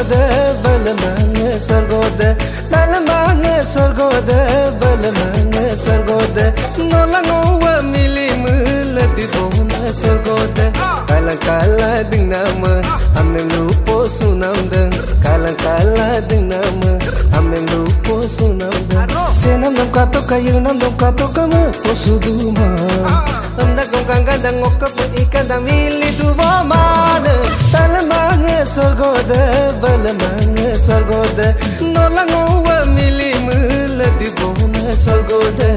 sorgode balmange sorgode dalmange sorgode balmange sorgode nolangowa milimul dibona sorgode kala kala dingnama amme lupo sunamdan kala kala dingnama amme lupo sunamdan senam dam kato kayunam dam kato kamu posuduma anda gongkang kadang ngokap ikan dam mili duvamana dalmange sorgode balmange sorgode nolangowa milimul dibona sorgode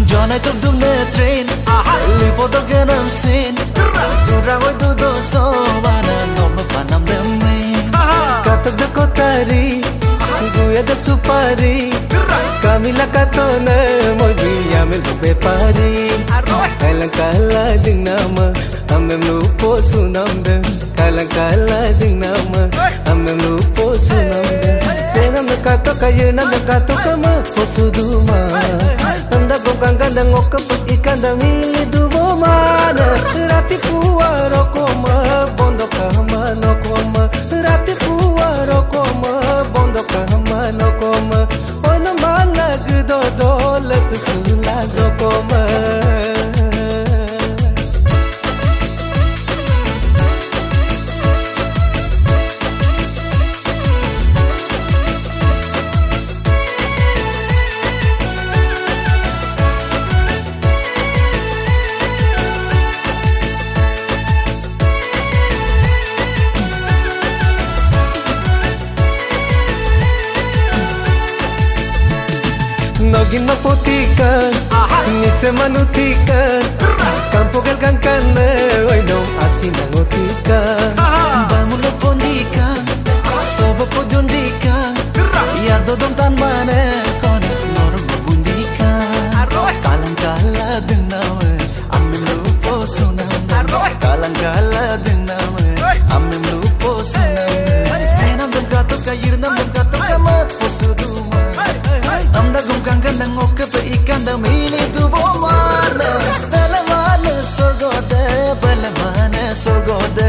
Jonai tuk duk ne train, lipo tuk genam sin, durang oi tu do so bana nom panam demi. Katok duk kotari, guya duk supari, kamila katona mogi yamel be pari. Kalang kala ding nama, amem lupo sunam den. Kalang kala ding nama, amem lupo sunam den. Senam katok kayunam katok kama posuduma. Anda gongkang kadang ngokap ikan dam mili duvomana rati puaro koma bondo kama no koma rati puaro koma bondo kama no koma ona malag do dolat sula do koma Nogin maputika, nitse manutika, campo gal kankana, oi no asina ngotika. Bangun lo pondika, sobo po jondika, ya dodom tan mane kona norong bundika. Kalang kala dengawe, amen lupo sunam. Kalang kala dengawe, amen lupo sunam. Senam dum kato kayir nam dum kato kamat posuduma. Anda gongkang kadang ngokap ikan dam mili duvomana dalmane sorgode dalmange sorgode